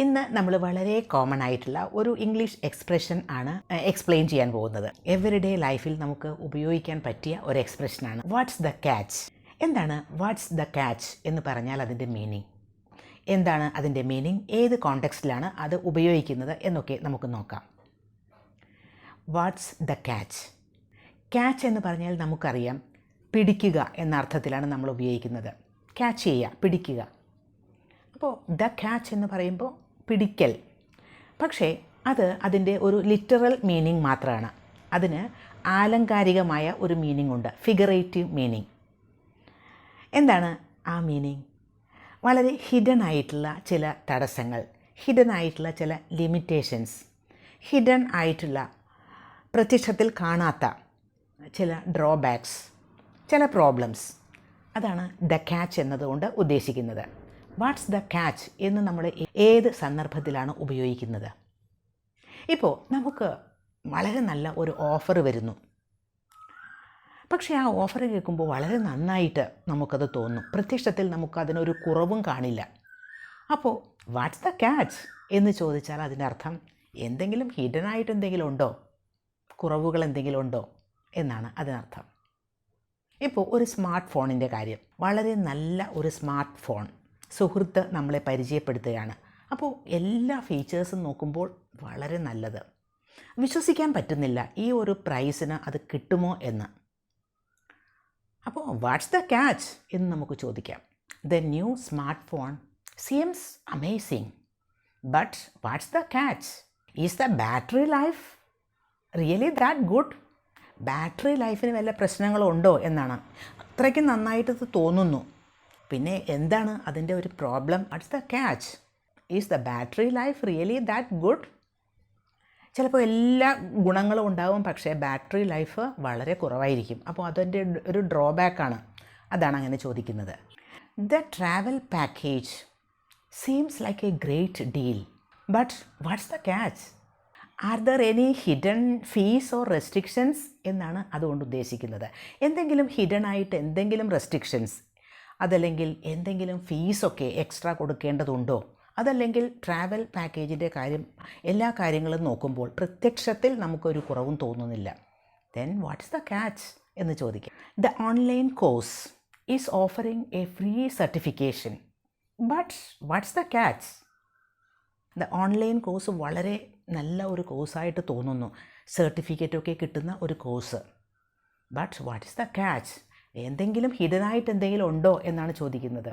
ഇന്ന് നമ്മൾ വളരെ കോമൺ ആയിട്ടുള്ള ഒരു ഇംഗ്ലീഷ് എക്സ്പ്രഷൻ ആണ് എക്സ്പ്ലെയിൻ ചെയ്യാൻ പോകുന്നത്. എവരിഡേ ലൈഫിൽ നമുക്ക് ഉപയോഗിക്കാൻ പറ്റിയ ഒരു എക്സ്പ്രഷനാണ് വാട്ട്സ് ദ ക്യാച്ച്. എന്താണ് വാട്ട്സ് ദ ക്യാച്ച് എന്ന് പറഞ്ഞാൽ അതിൻ്റെ മീനിങ് എന്താണ്, അതിൻ്റെ മീനിങ് ഏത് കോണ്ടെക്സ്റ്റിലാണ് അത് ഉപയോഗിക്കുന്നത് എന്നൊക്കെ നമുക്ക് നോക്കാം. Watts the catch. ക്യാച്ച് എന്ന് പറഞ്ഞാൽ നമുക്കറിയാം പിടിക്കുക എന്ന അർത്ഥത്തിലാണ് നമ്മൾ ഉപയോഗിക്കുന്നത്. ക്യാച്ച് ചെയ്യുക, പിടിക്കുക. അപ്പോൾ ദ ക്യാച്ച് എന്ന് പറയുമ്പോൾ പിടിക്കൽ. പക്ഷേ അതിൻ്റെ ഒരു ലിറ്ററൽ മീനിങ് മാത്രമാണ്. അതിന് ആലങ്കാരികമായ ഒരു മീനിങ് ഉണ്ട്, ഫിഗറേറ്റീവ് മീനിങ്. എന്താണ് ആ മീനിങ്? വളരെ ഹിഡൻ ആയിട്ടുള്ള ചില തടസ്സങ്ങൾ, ഹിഡൻ ആയിട്ടുള്ള ചില ലിമിറ്റേഷൻസ്, ഹിഡൻ ആയിട്ടുള്ള പ്രത്യക്ഷത്തിൽ കാണാത്ത ചില ഡ്രോബാക്സ്, ചില പ്രോബ്ലംസ്, അതാണ് ദ ക്യാച്ച് എന്നതുകൊണ്ട് ഉദ്ദേശിക്കുന്നത്. വാട്ട്സ് ദ ക്യാച്ച് എന്ന് നമ്മൾ ഏത് സന്ദർഭത്തിലാണ് ഉപയോഗിക്കുന്നത്? ഇപ്പോൾ നമുക്ക് വളരെ നല്ല ഒരു ഓഫർ വരുന്നു, പക്ഷേ ആ ഓഫർ കേൾക്കുമ്പോൾ വളരെ നന്നായിട്ട് നമുക്കത് തോന്നും. പ്രത്യക്ഷത്തിൽ നമുക്കതിനൊരു കുറവും കാണില്ല. അപ്പോൾ വാട്ട്സ് ദ ക്യാച്ച് എന്ന് ചോദിച്ചാൽ അതിൻ്റെ അർത്ഥം എന്തെങ്കിലും ഹിഡനായിട്ട് എന്തെങ്കിലും ഉണ്ടോ, കുറവുകൾ എന്തെങ്കിലും ഉണ്ടോ എന്നാണ് അതിനർത്ഥം. ഇപ്പോൾ ഒരു സ്മാർട്ട് ഫോണിൻ്റെ കാര്യം, വളരെ നല്ല ഒരു സ്മാർട്ട് ഫോൺ സുഹൃത്ത് നമ്മളെ പരിചയപ്പെടുത്തുകയാണ്. അപ്പോൾ എല്ലാ ഫീച്ചേഴ്സും നോക്കുമ്പോൾ വളരെ നല്ലത്, വിശ്വസിക്കാൻ പറ്റുന്നില്ല ഈ ഒരു പ്രൈസിന് അത് കിട്ടുമോ എന്ന്. അപ്പോൾ വാട്ട്സ് ദ ക്യാച്ച് എന്ന് നമുക്ക് ചോദിക്കാം. The new smart phone seems amazing, but what's the catch? Is the battery life really that good? Battery ലൈഫിന് വല്ല പ്രശ്നങ്ങളും ഉണ്ടോ എന്നാണ്. അത്രയ്ക്ക് നന്നായിട്ട് തോന്നുന്നു, പിന്നെ എന്താണ് അതിൻ്റെ ഒരു problem? Watts the catch? Is the battery life really that good? ചിലപ്പോൾ എല്ലാ ഗുണങ്ങളും ഉണ്ടാവും, പക്ഷേ ബാറ്ററി ലൈഫ് വളരെ കുറവായിരിക്കും. അപ്പോൾ അതിൻ്റെ ഒരു ഡ്രോബാക്കാണ്. അതാണ് അങ്ങനെ ചോദിക്കുന്നത്. The travel package seems like A great deal, but what's the catch? Are there any hidden fees or restrictions എന്നാണ് അതുകൊണ്ട് ഉദ്ദേശിക്കുന്നത്. എന്തെങ്കിലും ഹിഡൻ ആയിട്ട് എന്തെങ്കിലും റെസ്ട്രിക്ഷൻസ്, അതല്ലെങ്കിൽ എന്തെങ്കിലും ഫീസൊക്കെ എക്സ്ട്രാ കൊടുക്കേണ്ടതുണ്ടോ, അതല്ലെങ്കിൽ ട്രാവൽ പാക്കേജിൻ്റെ കാര്യം, എല്ലാ കാര്യങ്ങളും നോക്കുമ്പോൾ പ്രത്യക്ഷത്തിൽ നമുക്കൊരു കുറവും തോന്നുന്നില്ല. ദെൻ വാട്ട്സ് ദ ക്യാച്ച് എന്ന് ചോദിക്കാം. The online course is offering a free certification, but what's the catch? The online course വളരെ നല്ല ഒരു കോഴ്സായിട്ട് തോന്നുന്നു, സർട്ടിഫിക്കറ്റൊക്കെ കിട്ടുന്ന ഒരു course. But what is the catch? എന്തെങ്കിലും ഹിഡനായിട്ട് എന്തെങ്കിലും ഉണ്ടോ എന്നാണ് ചോദിക്കുന്നത്.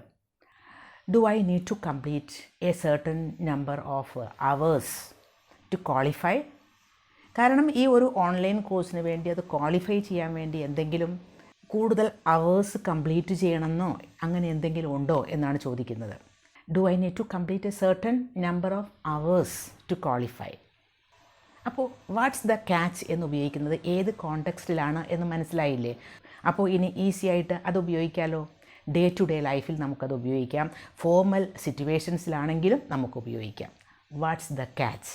Do I need to complete a certain number of hours to qualify? കാരണം ഈ ഒരു ഓൺലൈൻ കോഴ്സിന് വേണ്ടി അത് ക്വാളിഫൈ ചെയ്യാൻ വേണ്ടി എന്തെങ്കിലും കൂടുതൽ അവേഴ്സ് കംപ്ലീറ്റ് ചെയ്യണമെന്നോ അങ്ങനെ എന്തെങ്കിലും ഉണ്ടോ എന്നാണ് ചോദിക്കുന്നത്. Do I need to complete a certain number of hours to qualify? അപ്പോൾ വാട്ട്സ് ദ ക്യാച്ച് എന്ന് ഉപയോഗിക്കുന്നത് ഏത് കോണ്ടെക്സ്റ്റിലാണ് എന്ന് മനസ്സിലായില്ലേ? അപ്പോൾ ഇനി ഈസി ആയിട്ട് അത് ഉപയോഗിക്കാമല്ലോ. ഡേ ടു ഡേ ലൈഫിൽ നമുക്കത് ഉപയോഗിക്കാം, ഫോർമൽ സിറ്റുവേഷൻസിലാണെങ്കിലും നമുക്ക് ഉപയോഗിക്കാം. Watts the catch?